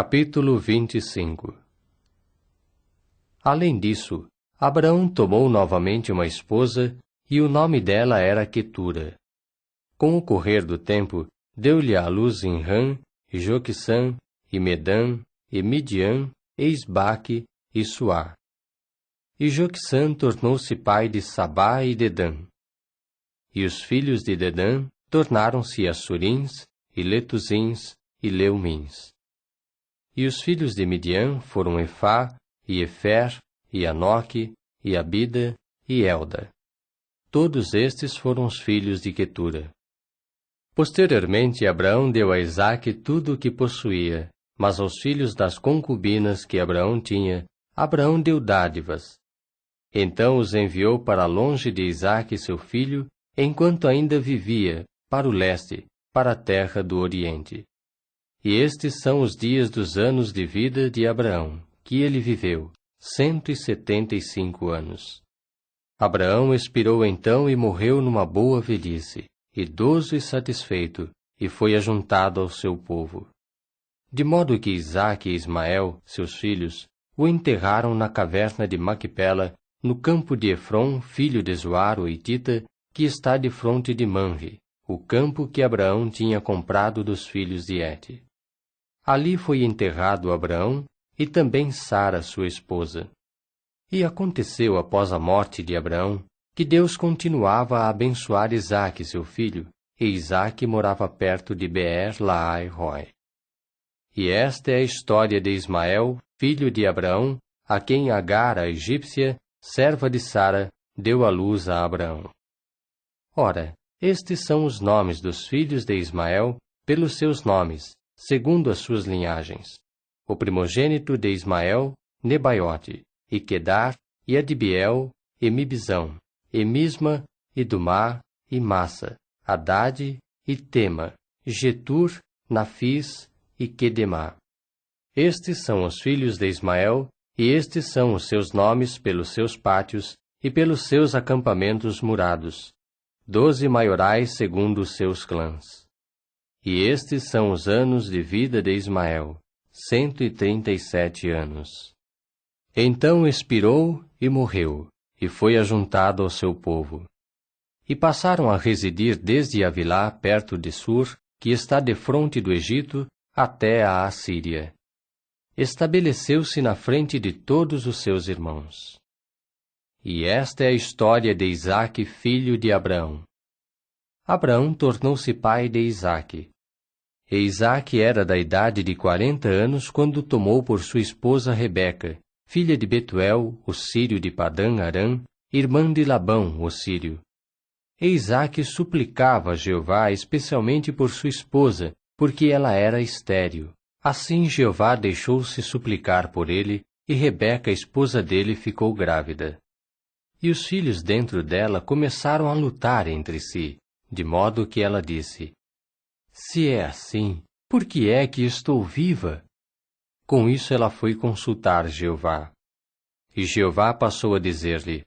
Capítulo 25. Além disso, Abraão tomou novamente uma esposa, e o nome dela era Quetura. Com o correr do tempo, deu-lhe à luz Imrã, e Joquissã, e Medã, e Midian, e Isbaque, e Suá. E Joquissã tornou-se pai de Sabá e Dedã. E os filhos de Dedã tornaram-se Assurins, e Letuzins, e Leumins. E os filhos de Midian foram Efá, e Efer, e Anoque, e Abida, e Elda. Todos estes foram os filhos de Quetura. Posteriormente, Abraão deu a Isaque tudo o que possuía, mas aos filhos das concubinas que Abraão tinha, Abraão deu dádivas. Então os enviou para longe de Isaque seu filho, enquanto ainda vivia, para o leste, para a terra do Oriente. E estes são os dias dos anos de vida de Abraão, que ele viveu, 175 anos. Abraão expirou então e morreu numa boa velhice, idoso e satisfeito, e foi ajuntado ao seu povo. De modo que Isaque e Ismael, seus filhos, o enterraram na caverna de Maquipela, no campo de Efron, filho de Zoar, o Hitita, que está defronte de Manre, o campo que Abraão tinha comprado dos filhos de Hete. Ali foi enterrado Abraão e também Sara, sua esposa. E aconteceu após a morte de Abraão, que Deus continuava a abençoar Isaque, seu filho, e Isaque morava perto de Beer-Lahai-Roi. E esta é a história de Ismael, filho de Abraão, a quem Agar, a egípcia, serva de Sara, deu à luz a Abraão. Ora, estes são os nomes dos filhos de Ismael, pelos seus nomes, segundo as suas linhagens. O primogênito de Ismael, Nebaiote, e Quedar, e Adibiel, e Mibzão, e Misma, e Dumá, e Massa, Hadade, e Tema, Getur, Nafis, e Quedemá. Estes são os filhos de Ismael, e estes são os seus nomes pelos seus pátios, e pelos seus acampamentos murados, 12 maiorais segundo os seus clãs. E estes são os anos de vida de Ismael, 137 anos. Então expirou e morreu, e foi ajuntado ao seu povo. E passaram a residir desde Avilá, perto de Sur, que está defronte do Egito, até a Assíria. Estabeleceu-se na frente de todos os seus irmãos. E esta é a história de Isaque, filho de Abraão. Abraão tornou-se pai de Isaque. E Isaque era da idade de 40 anos quando tomou por sua esposa Rebeca, filha de Betuel, o sírio de Padã-Arã, irmã de Labão, o sírio. E Isaque suplicava a Jeová especialmente por sua esposa, porque ela era estéril. Assim Jeová deixou-se suplicar por ele, e Rebeca, esposa dele, ficou grávida. E os filhos dentro dela começaram a lutar entre si, de modo que ela disse: Se é assim, por que é que estou viva? Com isso ela foi consultar Jeová. E Jeová passou a dizer-lhe: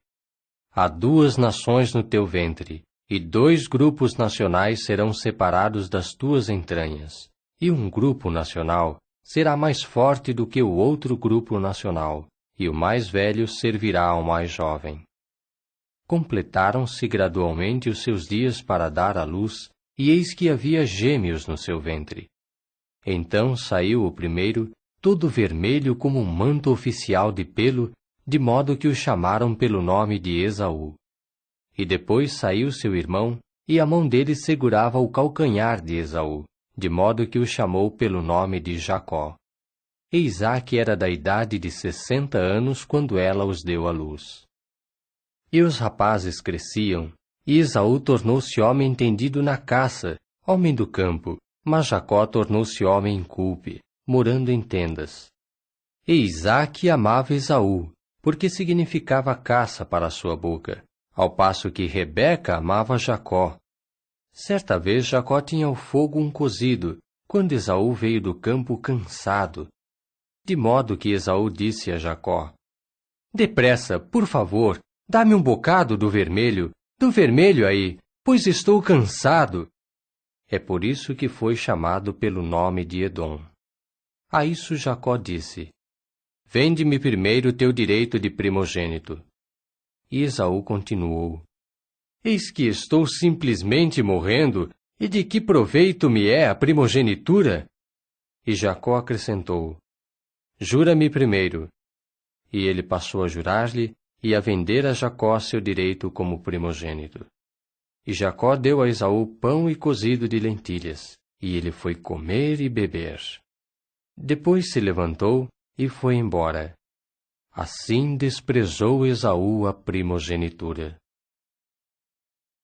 Há 2 nações no teu ventre, e 2 grupos nacionais serão separados das tuas entranhas, e um grupo nacional será mais forte do que o outro grupo nacional, e o mais velho servirá ao mais jovem. Completaram-se gradualmente os seus dias para dar à luz, e eis que havia gêmeos no seu ventre. Então saiu o primeiro, todo vermelho como um manto oficial de pelo, de modo que o chamaram pelo nome de Esaú. E depois saiu seu irmão, e a mão dele segurava o calcanhar de Esaú, de modo que o chamou pelo nome de Jacó. E Isaque era da idade de 60 anos quando ela os deu à luz. E os rapazes cresciam, e Esaú tornou-se homem entendido na caça, homem do campo, mas Jacó tornou-se homem incúlpe, morando em tendas. E Isaque amava Esaú, porque significava caça para a sua boca, ao passo que Rebeca amava Jacó. Certa vez Jacó tinha ao fogo cozido, quando Esaú veio do campo cansado. De modo que Esaú disse a Jacó: Depressa, por favor, dá-me um bocado do vermelho aí, pois estou cansado. É por isso que foi chamado pelo nome de Edom. A isso Jacó disse: Vende-me primeiro teu direito de primogênito. E Esaú continuou: Eis que estou simplesmente morrendo, e de que proveito me é a primogenitura? E Jacó acrescentou: Jura-me primeiro. E ele passou a jurar-lhe e a vender a Jacó seu direito como primogênito. E Jacó deu a Esaú pão e cozido de lentilhas, e ele foi comer e beber. Depois se levantou e foi embora. Assim desprezou Esaú a primogenitura.